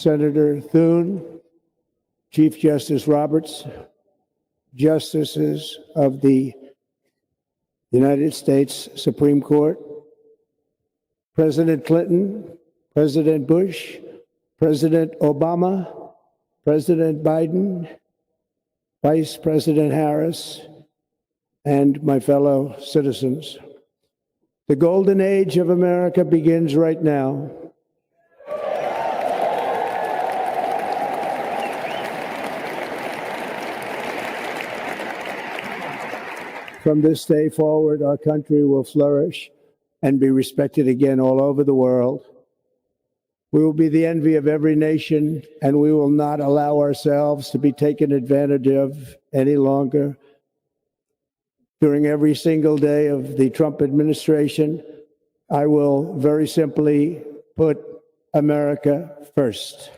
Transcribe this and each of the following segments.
Senator Thune, Chief Justice Roberts, Justices of the United States Supreme Court, President Clinton, President Bush, President Obama, President Biden, Vice President Harris, and my fellow citizens. The golden age of America begins right now. From this day forward, our country will flourish and be respected again all over the world. We will be the envy of every nation, and we will not allow ourselves to be taken advantage of any longer. During every single day of the Trump administration, I will very simply put America first.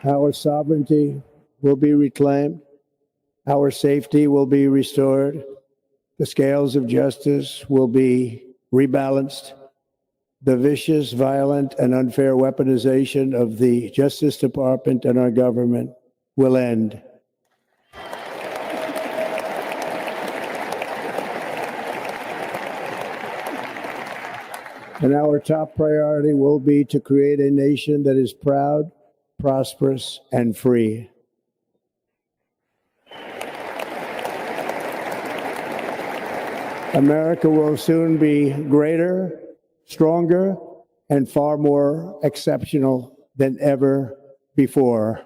Our sovereignty will be reclaimed. Our safety will be restored. The scales of justice will be rebalanced. The vicious, violent, and unfair weaponization of the Justice Department and our government will end. And our top priority will be to create a nation that is proud, prosperous, and free. America will soon be greater, stronger, and far more exceptional than ever before.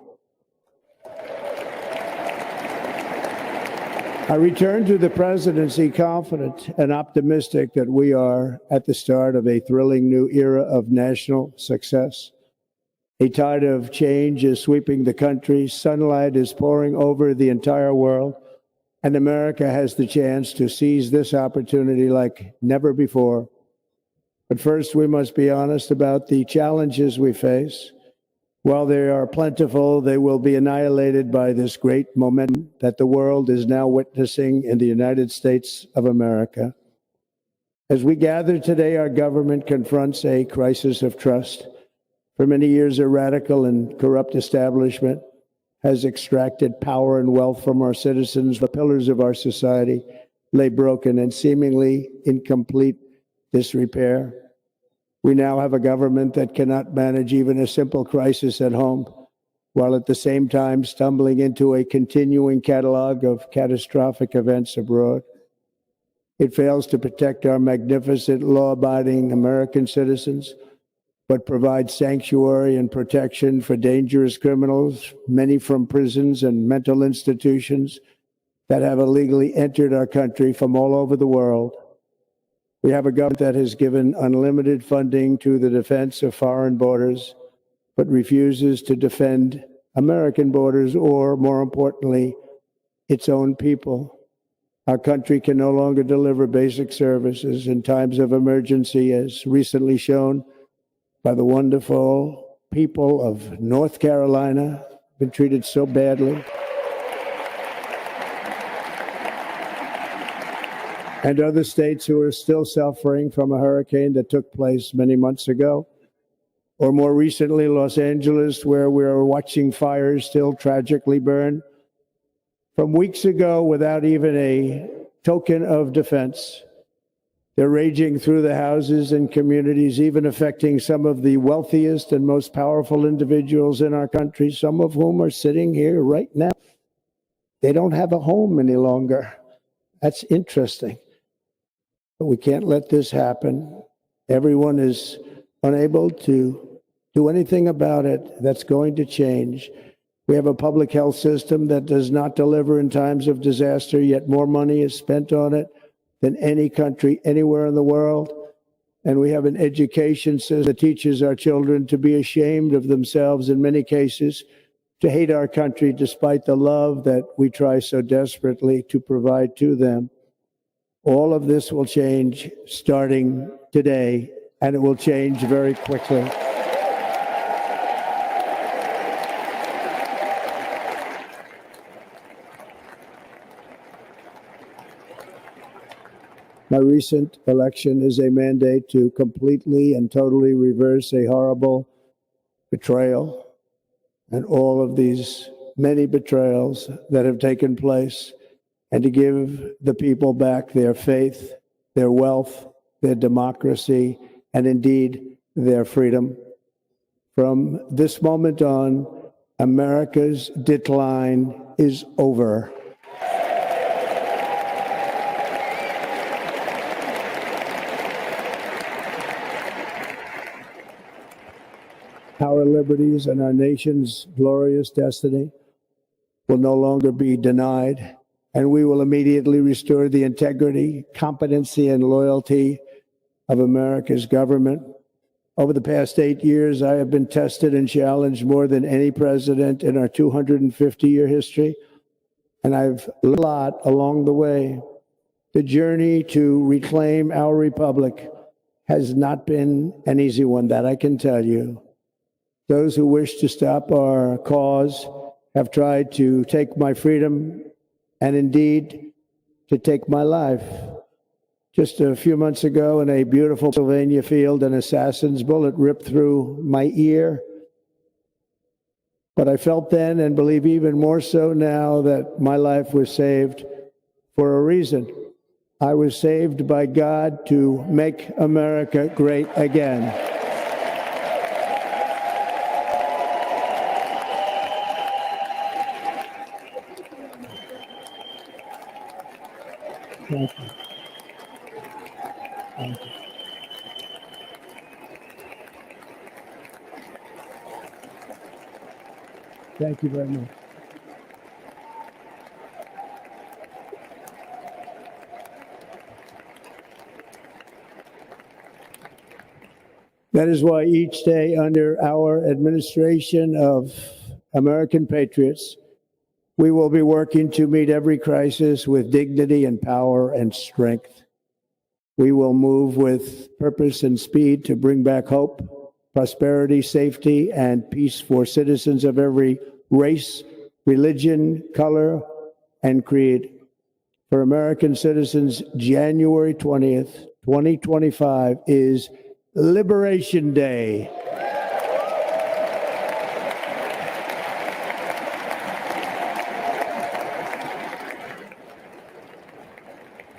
I return to the presidency confident and optimistic that we are at the start of a thrilling new era of national success. A tide of change is sweeping the country. Sunlight is pouring over the entire world, and America has the chance to seize this opportunity like never before. But first, we must be honest about the challenges we face. While they are plentiful, they will be annihilated by this great momentum that the world is now witnessing in the United States of America. As we gather today, our government confronts a crisis of trust. For many years, a radical and corrupt establishment has extracted power and wealth from our citizens. The pillars of our society lay broken and seemingly in complete disrepair. We now have a government that cannot manage even a simple crisis at home, while at the same time stumbling into a continuing catalog of catastrophic events abroad. It fails to protect our magnificent, law-abiding American citizens, but provides sanctuary and protection for dangerous criminals, many from prisons and mental institutions that have illegally entered our country from all over the world. We have a government that has given unlimited funding to the defense of foreign borders, but refuses to defend American borders or, more importantly, its own people. Our country can no longer deliver basic services in times of emergency, as recently shown by the wonderful people of North Carolina, been treated so badly, and other states who are still suffering from a hurricane that took place many months ago, or more recently, Los Angeles, where we are watching fires still tragically burn from weeks ago without even a token of defense. They're raging through the houses and communities, even affecting some of the wealthiest and most powerful individuals in our country, some of whom are sitting here right now. They don't have a home any longer. That's interesting. But we can't let this happen. Everyone is unable to do anything about it. That's going to change. We have a public health system that does not deliver in times of disaster, yet more money is spent on it than any country anywhere in the world. And we have an education system that teaches our children to be ashamed of themselves in many cases, to hate our country despite the love that we try so desperately to provide to them. All of this will change starting today, and it will change very quickly. My recent election is a mandate to completely and totally reverse a horrible betrayal and all of these many betrayals that have taken place, and to give the people back their faith, their wealth, their democracy, and indeed their freedom. From this moment on, America's decline is over. Our liberties and our nation's glorious destiny will no longer be denied, and we will immediately restore the integrity, competency, and loyalty of America's government. Over the past 8 years, I have been tested and challenged more than any president in our 250-year history, and I've learned a lot along the way. The journey to reclaim our republic has not been an easy one, that I can tell you. Those who wish to stop our cause have tried to take my freedom and indeed to take my life. Just a few months ago in a beautiful Pennsylvania field, an assassin's bullet ripped through my ear. But I felt then, and believe even more so now, that my life was saved for a reason. I was saved by God to make America great again. Thank you. Thank you. Thank you very much. That is why each day under our administration of American patriots, we will be working to meet every crisis with dignity and power and strength. We will move with purpose and speed to bring back hope, prosperity, safety, and peace for citizens of every race, religion, color, and creed. For American citizens, January 20th, 2025 is Liberation Day.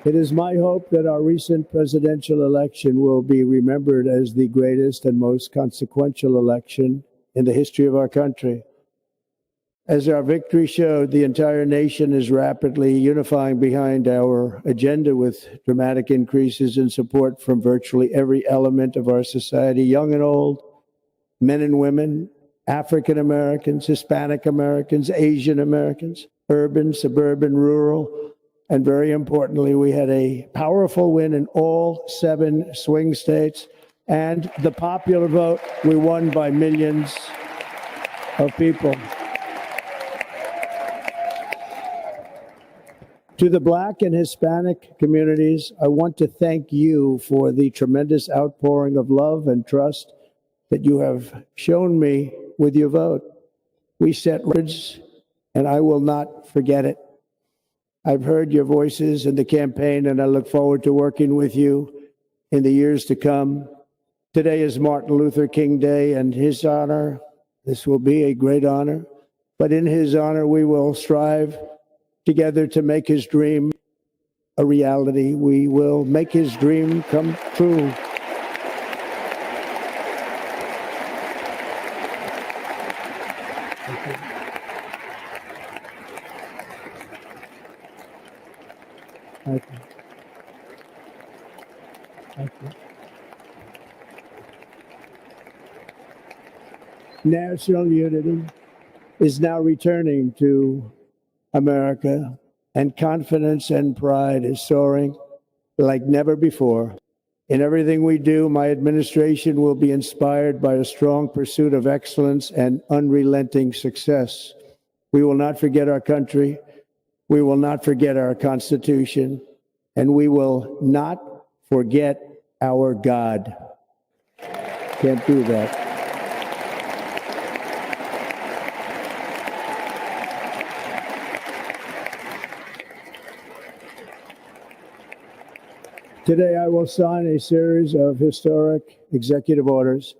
It is my hope that our recent presidential election will be remembered as the greatest and most consequential election in the history of our country. As our victory showed, the entire nation is rapidly unifying behind our agenda with dramatic increases in support from virtually every element of our society, young and old, men and women, African Americans, Hispanic Americans, Asian Americans, urban, suburban, rural. And very importantly, we had a powerful win in all 7 swing states. And the popular vote, we won by millions of people. To the Black and Hispanic communities, I want to thank you for the tremendous outpouring of love and trust that you have shown me with your vote. We set records, and I will not forget it. I've heard your voices in the campaign, and I look forward to working with you in the years to come. Today is Martin Luther King Day, and his honor, this will be a great honor, but in his honor, we will strive together to make his dream a reality. We will make his dream come true. Thank you. Thank you. National unity is now returning to America, and confidence and pride is soaring like never before. In everything we do, my administration will be inspired by a strong pursuit of excellence and unrelenting success. We will not forget our country. We will not forget our Constitution, and we will not forget our God. Can't do that. Today, I will sign a series of historic executive orders.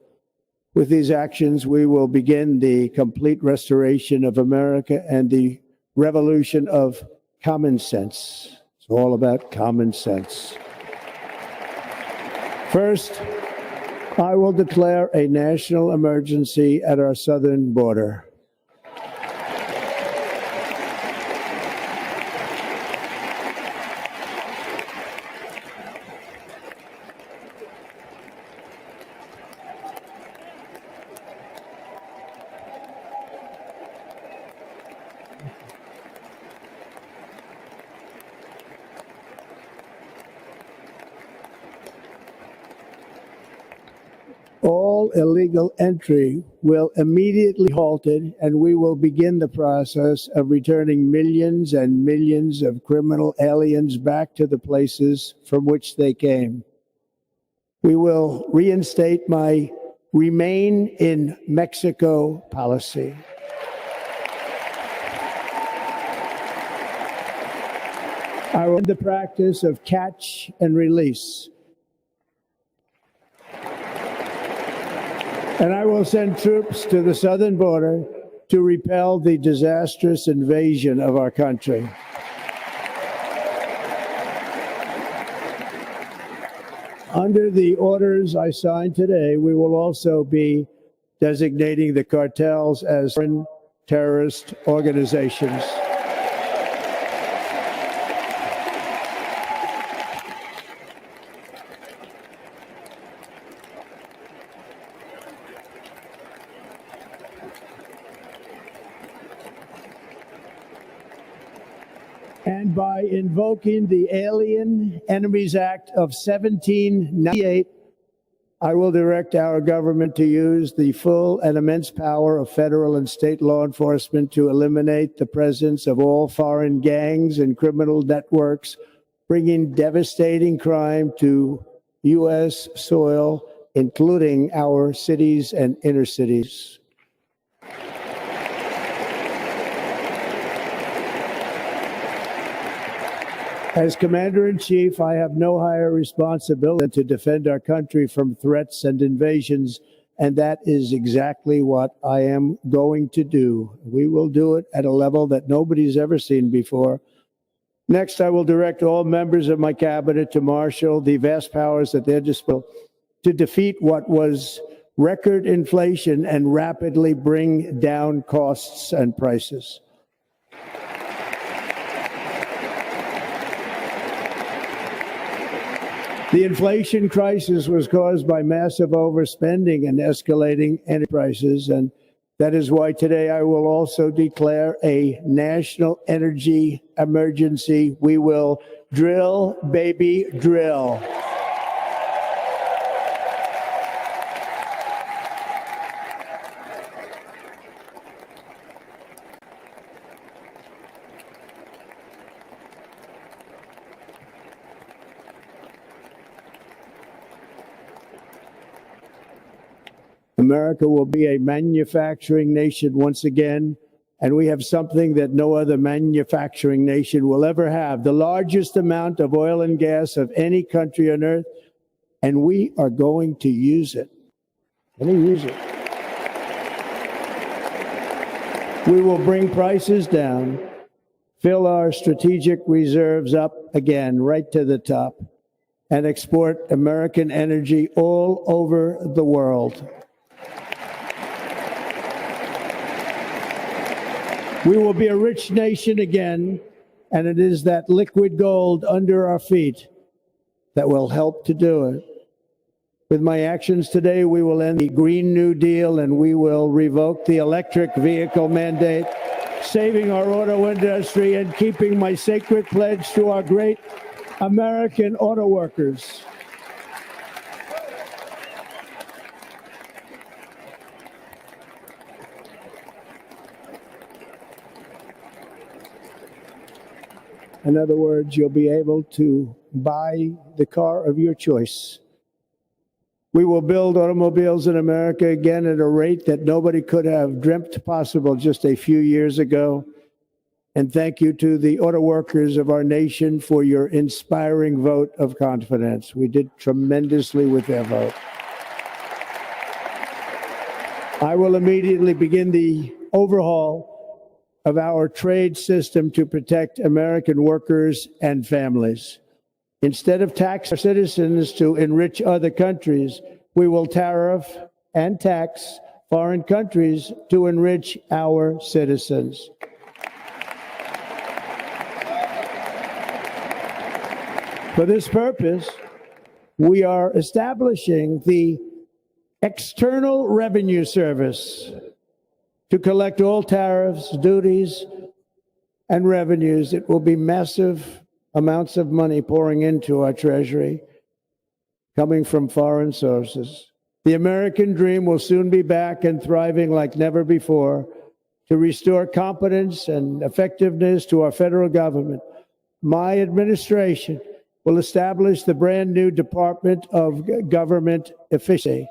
With these actions, we will begin the complete restoration of America and the revolution of common sense. It's all about common sense. First, I will declare a national emergency at our southern border. All illegal entry will immediately be halted, and we will begin the process of returning millions and millions of criminal aliens back to the places from which they came. We will reinstate my Remain in Mexico policy. I will end the practice of catch and release. And I will send troops to the southern border to repel the disastrous invasion of our country. Under the orders I signed today, we will also be designating the cartels as foreign terrorist organizations. And by invoking the Alien Enemies Act of 1798, I will direct our government to use the full and immense power of federal and state law enforcement to eliminate the presence of all foreign gangs and criminal networks, bringing devastating crime to U.S. soil, including our cities and inner cities. As Commander-in-Chief, I have no higher responsibility than to defend our country from threats and invasions, and that is exactly what I am going to do. We will do it at a level that nobody's ever seen before. Next, I will direct all members of my cabinet to marshal the vast powers at their disposal to defeat what was record inflation and rapidly bring down costs and prices. The inflation crisis was caused by massive overspending and escalating energy prices, and that is why today I will also declare a national energy emergency. We will drill, baby, drill. America will be a manufacturing nation once again, and we have something that no other manufacturing nation will ever have, the largest amount of oil and gas of any country on earth, and we are going to use it. We will bring prices down, fill our strategic reserves up again, right to the top, and export American energy all over the world. We will be a rich nation again, and it is that liquid gold under our feet that will help to do it. With my actions today, we will end the Green New Deal, and we will revoke the electric vehicle mandate, saving our auto industry and keeping my sacred pledge to our great American auto workers. In other words, you'll be able to buy the car of your choice. We will build automobiles in America again at a rate that nobody could have dreamt possible just a few years ago. And thank you to the auto workers of our nation for your inspiring vote of confidence. We did tremendously with their vote. I will immediately begin the overhaul of our trade system to protect American workers and families. Instead of tax our citizens to enrich other countries, we will tariff and tax foreign countries to enrich our citizens. For this purpose, we are establishing the External Revenue Service to collect all tariffs, duties, and revenues. It will be massive amounts of money pouring into our treasury, coming from foreign sources. The American dream will soon be back and thriving like never before to restore competence and effectiveness to our federal government. My administration will establish the brand new Department of Government Efficiency.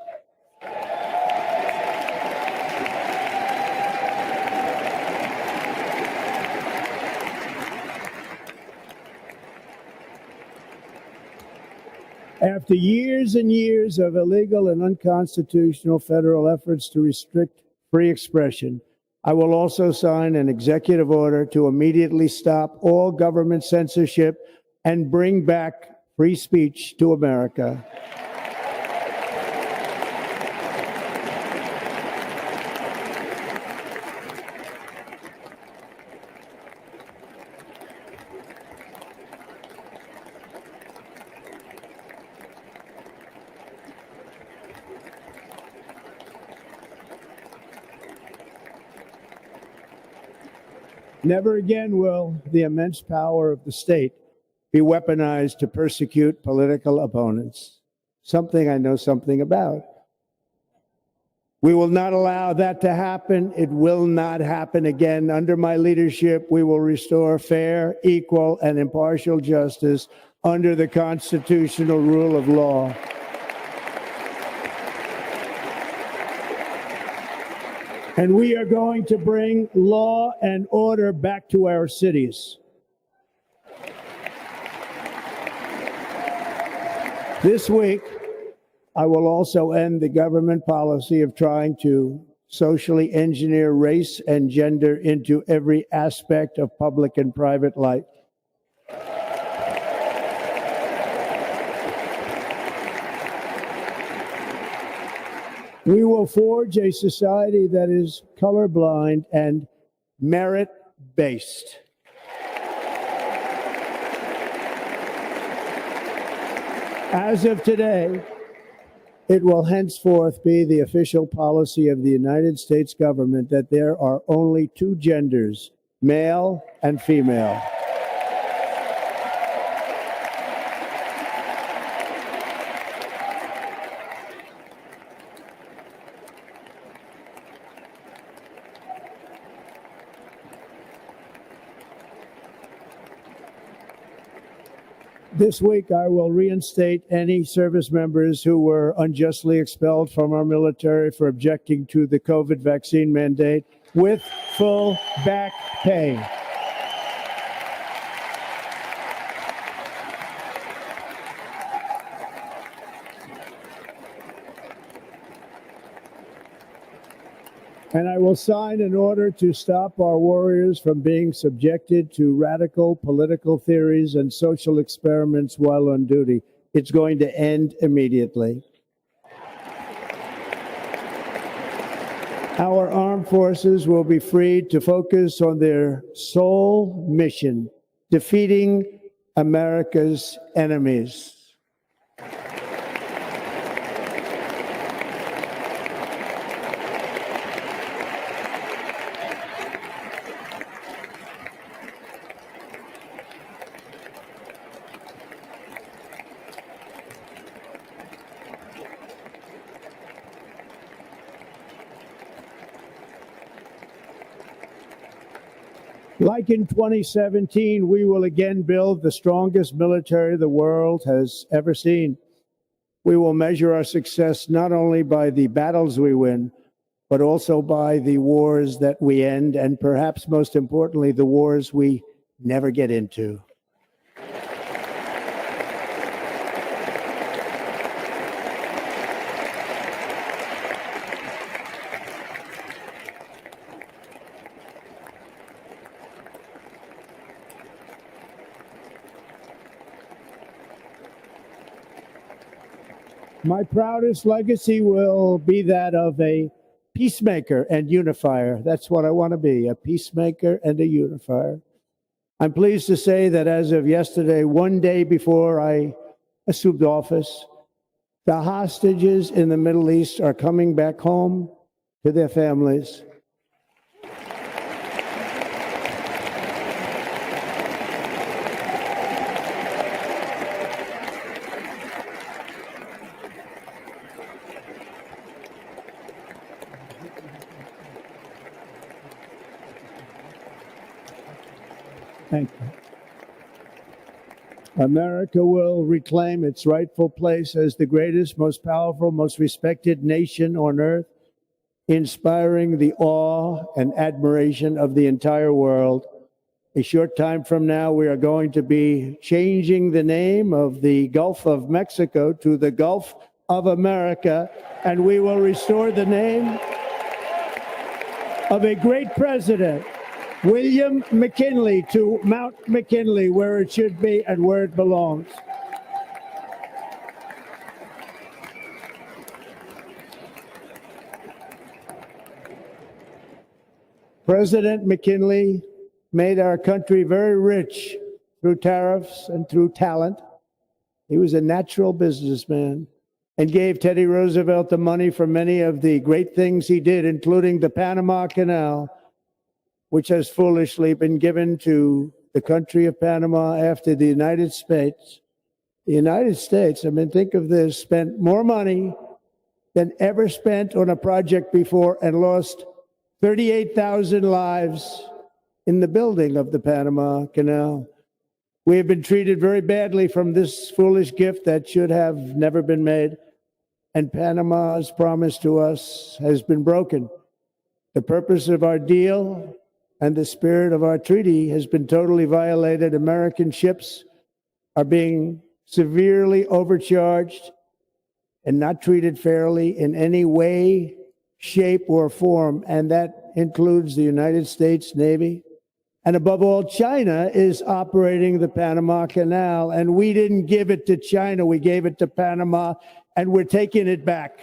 After years and years of illegal and unconstitutional federal efforts to restrict free expression, I will also sign an executive order to immediately stop all government censorship and bring back free speech to America. Never again will the immense power of the state be weaponized to persecute political opponents, something I know something about. We will not allow that to happen. It will not happen again. Under my leadership, we will restore fair, equal, and impartial justice under the constitutional rule of law. And we are going to bring law and order back to our cities. This week, I will also end the government policy of trying to socially engineer race and gender into every aspect of public and private life. We will forge a society that is colorblind and merit-based. As of today, it will henceforth be the official policy of the United States government that there are only two genders, male and female. This week, I will reinstate any service members who were unjustly expelled from our military for objecting to the COVID vaccine mandate with full back pay. And I will sign an order to stop our warriors from being subjected to radical political theories and social experiments while on duty. It's going to end immediately. Our armed forces will be freed to focus on their sole mission, defeating America's enemies. Like in 2017, we will again build the strongest military the world has ever seen. We will measure our success not only by the battles we win, but also by the wars that we end, and perhaps most importantly, the wars we never get into. My proudest legacy will be that of a peacemaker and unifier. That's what I want to be, a peacemaker and a unifier. I'm pleased to say that as of yesterday, one day before I assumed office, the hostages in the Middle East are coming back home to their families. Thank you. America will reclaim its rightful place as the greatest, most powerful, most respected nation on earth, inspiring the awe and admiration of the entire world. A short time from now, we are going to be changing the name of the Gulf of Mexico to the Gulf of America, and we will restore the name of a great president, William McKinley, to Mount McKinley, where it should be and where it belongs. President McKinley made our country very rich through tariffs and through talent. He was a natural businessman and gave Teddy Roosevelt the money for many of the great things he did, including the Panama Canal, which has foolishly been given to the country of Panama after the United States. The United States, I mean, think of this, spent more money than ever spent on a project before and lost 38,000 lives in the building of the Panama Canal. We have been treated very badly from this foolish gift that should have never been made, and Panama's promise to us has been broken. The purpose of our deal and the spirit of our treaty has been totally violated. American ships are being severely overcharged and not treated fairly in any way, shape, or form, and that includes the United States Navy. And above all, China is operating the Panama Canal, and we didn't give it to China, we gave it to Panama, and we're taking it back.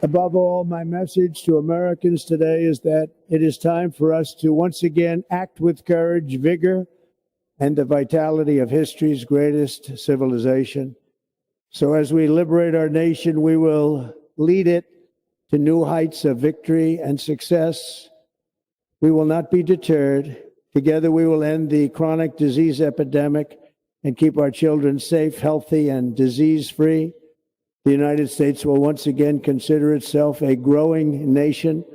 Above all, my message to Americans today is that it is time for us to once again act with courage, vigor, and the vitality of history's greatest civilization. So as we liberate our nation, we will lead it to new heights of victory and success. We will not be deterred. Together we will end the chronic disease epidemic and keep our children safe, healthy, and disease-free. The United States will once again consider itself a growing nation,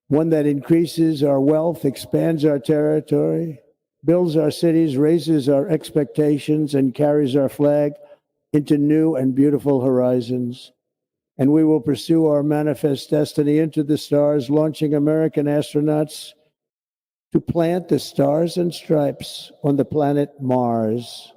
one that increases our wealth, expands our territory, builds our cities, raises our expectations, and carries our flag into new and beautiful horizons. And we will pursue our manifest destiny into the stars, launching American astronauts to plant the stars and stripes on the planet Mars.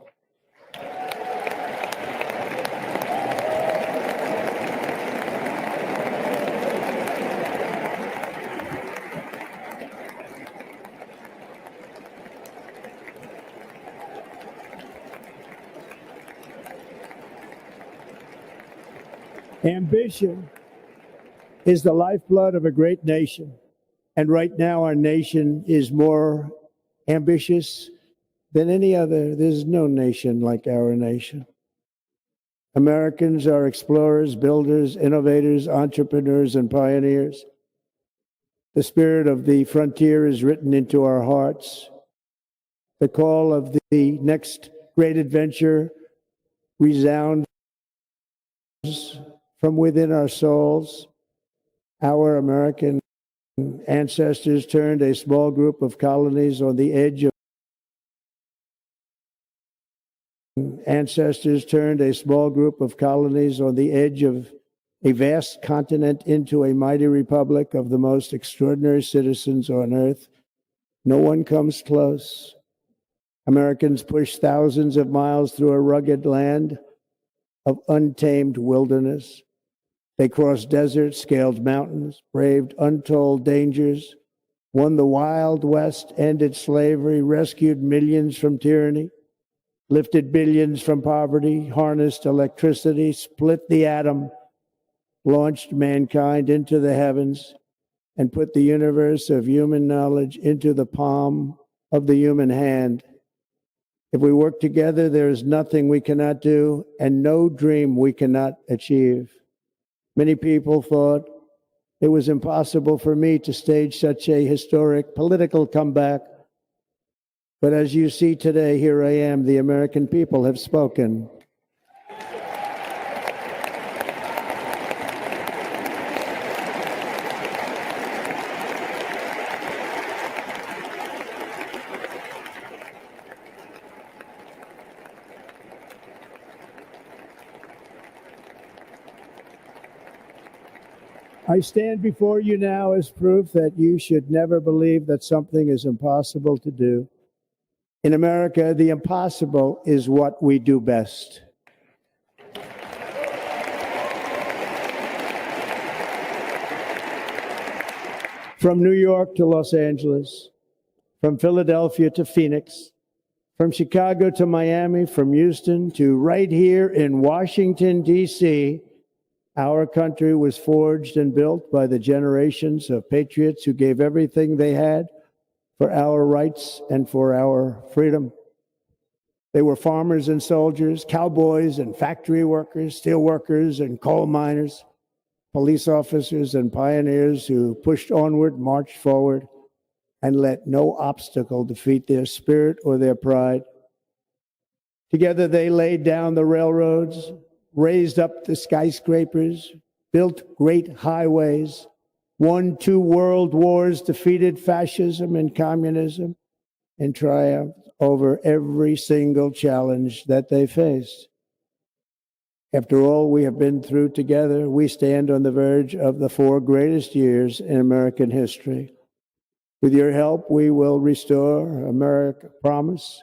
Ambition is the lifeblood of a great nation. And right now, our nation is more ambitious than any other. There's no nation like our nation. Americans are explorers, builders, innovators, entrepreneurs, and pioneers. The spirit of the frontier is written into our hearts. The call of the next great adventure resounds From within our souls, our American ancestors turned a small group of colonies on the edge of a vast continent into a mighty republic of the most extraordinary citizens on earth. No one comes close. Americans pushed thousands of miles through a rugged land of untamed wilderness. They crossed deserts, scaled mountains, braved untold dangers, won the Wild West, ended slavery, rescued millions from tyranny, lifted billions from poverty, harnessed electricity, split the atom, launched mankind into the heavens, and put the universe of human knowledge into the palm of the human hand. If we work together, there is nothing we cannot do and no dream we cannot achieve. Many people thought it was impossible for me to stage such a historic political comeback. But as you see today, here I am. The American people have spoken. I stand before you now as proof that you should never believe that something is impossible to do. In America, the impossible is what we do best. From New York to Los Angeles, from Philadelphia to Phoenix, from Chicago to Miami, from Houston to right here in Washington, D.C., our country was forged and built by the generations of patriots who gave everything they had for our rights and for our freedom. They were farmers and soldiers, cowboys and factory workers, steel workers and coal miners, police officers and pioneers who pushed onward, marched forward, and let no obstacle defeat their spirit or their pride. Together they laid down the railroads, raised up the skyscrapers, built great highways, won 2 world wars, defeated fascism and communism, and triumphed over every single challenge that they faced. After all we have been through together, we stand on the verge of the 4 greatest years in American history. With your help, we will restore America, promise,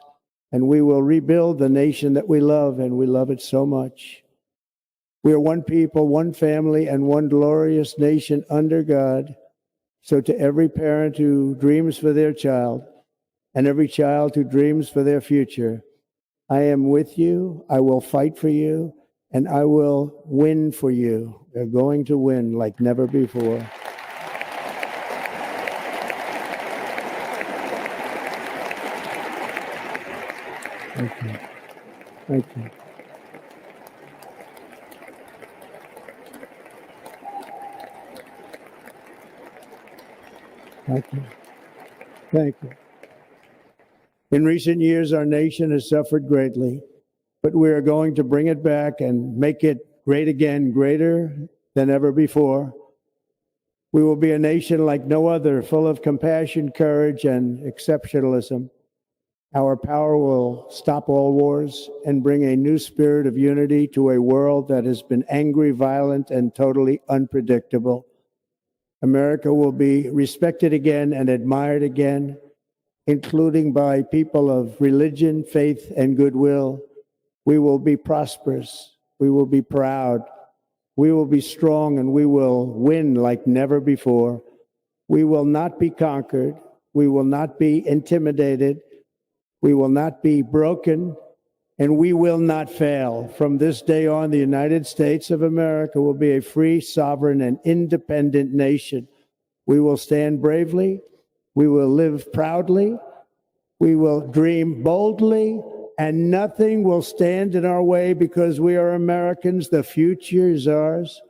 and we will rebuild the nation that we love, and we love it so much. We are one people, one family, and one glorious nation under God. So to every parent who dreams for their child and every child who dreams for their future, I am with you, I will fight for you, and I will win for you. We're going to win like never before. Thank you. Thank you. Thank you. Thank you. In recent years, our nation has suffered greatly, but we are going to bring it back and make it great again, greater than ever before. We will be a nation like no other, full of compassion, courage, and exceptionalism. Our power will stop all wars and bring a new spirit of unity to a world that has been angry, violent, and totally unpredictable. America will be respected again and admired again, including by people of religion, faith, and goodwill. We will be prosperous. We will be proud. We will be strong, and we will win like never before. We will not be conquered. We will not be intimidated. We will not be broken, and we will not fail. From this day on, the United States of America will be a free, sovereign, and independent nation. We will stand bravely. We will live proudly. We will dream boldly, and nothing will stand in our way because we are Americans. The future is ours,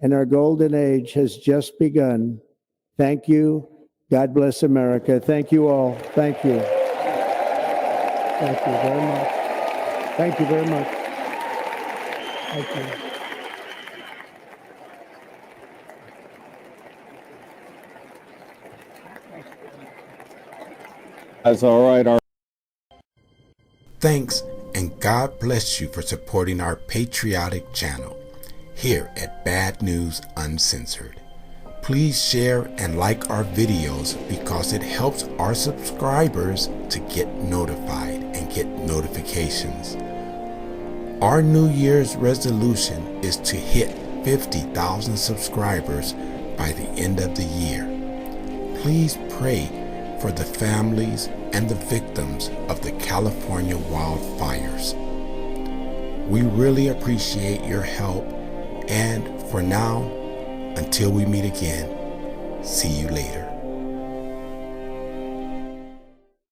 and our golden age has just begun. Thank you. God bless America. Thank you all. Thank you. Thank you very much. Thank you very much. Thank you. That's all right. Thanks, and God bless you for supporting our patriotic channel here at Bad News Uncensored. Please share and like our videos because it helps our subscribers to get notified and get notifications. Our New Year's resolution is to hit 50,000 subscribers by the end of the year. Please pray for the families and the victims of the California wildfires. We really appreciate your help, and for now, until we meet again, see you later.